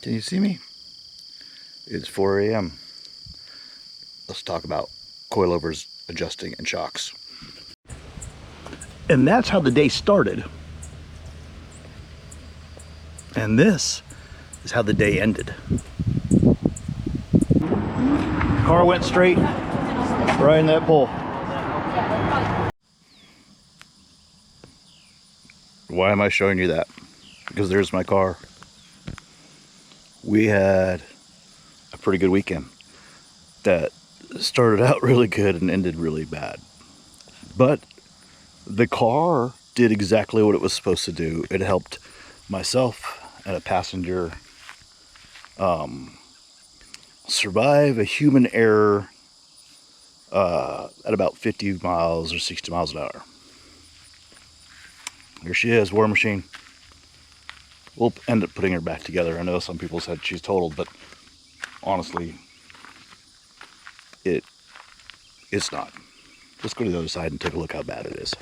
Can you see me? It's 4 a.m. Let's talk about coilovers, adjusting, and shocks. And that's how the day started. And this is how the day ended. Car went straight right in that pole. Why am I showing you that? Because there's my car. We had a pretty good weekend that started out really good and ended really bad. But the car did exactly what it was supposed to do. It helped myself and a passenger survive a human error at about 50 miles or 60 miles an hour. Here she is, War Machine. We'll end up putting her back together. I know some people said she's totaled, but honestly, it's not. Let's go to the other side and take a look how bad it is.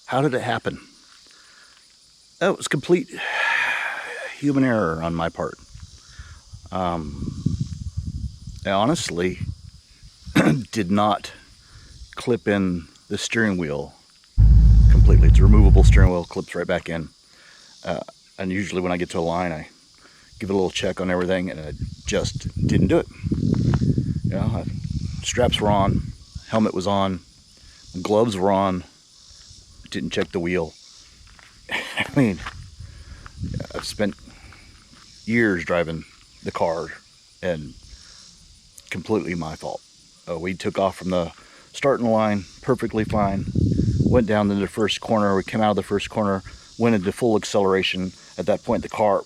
How did it happen? That was complete human error on my part. I honestly did not clip in the steering wheel completely. It's a removable steering wheel, clips right back in. And usually when I get to a line, I give it a little check on everything, and I just didn't do it. You know, straps were on, helmet was on, gloves were on, didn't check the wheel. I mean, I've spent years driving the car, and completely my fault. We took off from the starting line perfectly fine, went down to the first corner, we came out of the first corner, went into full acceleration. At that point, the car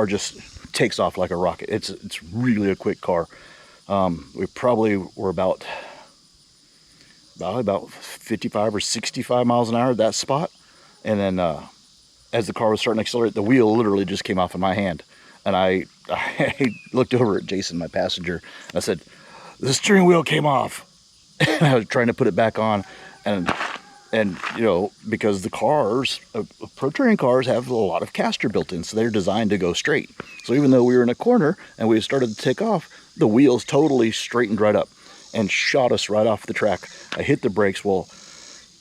just takes off like a rocket. It's really a quick car. We probably were about 55 or 65 miles an hour at that spot. And then as the car was starting to accelerate, the wheel literally just came off in my hand. And I looked over at Jason, my passenger, and I said, the steering wheel came off. And I was trying to put it back on. And you know, because the cars, Pro Touring cars have a lot of caster built in, so they're designed to go straight. So even though we were in a corner and we started to take off, the wheels totally straightened right up and shot us right off the track. I hit the brakes. Well,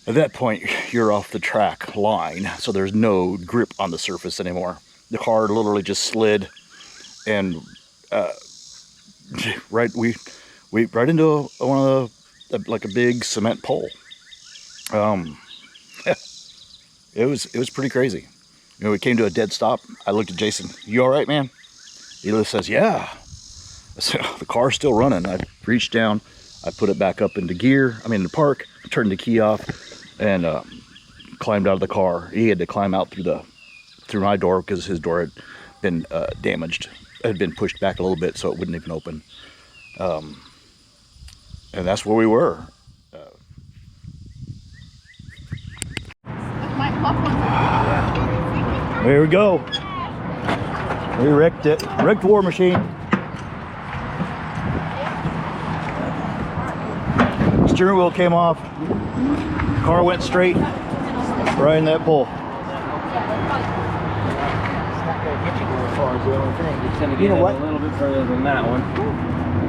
at that point, you're off the track line, so there's no grip on the surface anymore. The car literally just slid, and right into one of like a big cement pole. It was pretty crazy. You know, we came to a dead stop. I looked at Jason. You all right, man? He says, yeah. I said, the car's still running. I reached down. I put it back up into gear. I mean, in the park. Turned the key off and climbed out of the car. He had to climb out through my door because his door had been damaged. It had been pushed back a little bit, so it wouldn't even open. And that's where we were. There we go. We wrecked it. Wrecked War Machine. Steering wheel came off. Car went straight right in that pole. It's not going to get you very far is the only thing. It's going to get a little bit further than that one.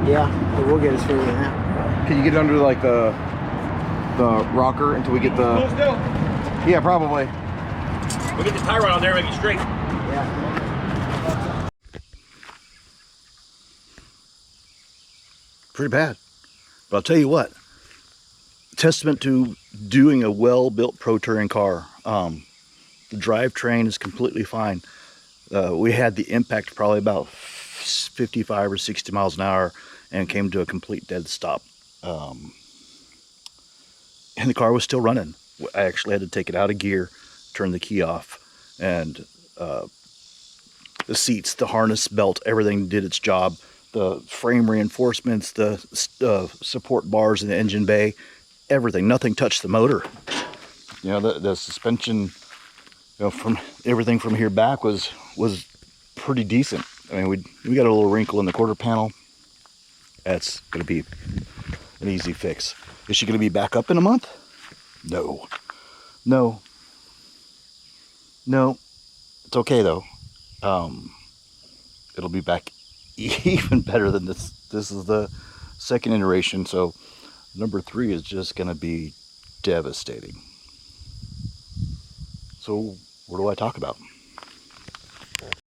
Yeah, it will get us further than that. Can you get under like the rocker until we get the... Yeah, probably. We'll get the tire rod on there and make it straight. Yeah. Pretty bad. But I'll tell you what. Testament to doing a well-built Pro Touring car. The drivetrain is completely fine. We had the impact probably about 55 or 60 miles an hour and came to a complete dead stop. And the car was still running. I actually had to take it out of gear, turn the key off, and the seats, the harness, belt, everything did its job. The frame reinforcements, the support bars in the engine bay, everything, nothing touched the motor. You know, the suspension, you know, from everything from here back was pretty decent. I mean, we got a little wrinkle in the quarter panel. That's going to be an easy fix. Is she going to be back up in a month? No. It's okay though. It'll be back even better than this. This is the second iteration, so number 3 is just going to be devastating. So what do I talk about?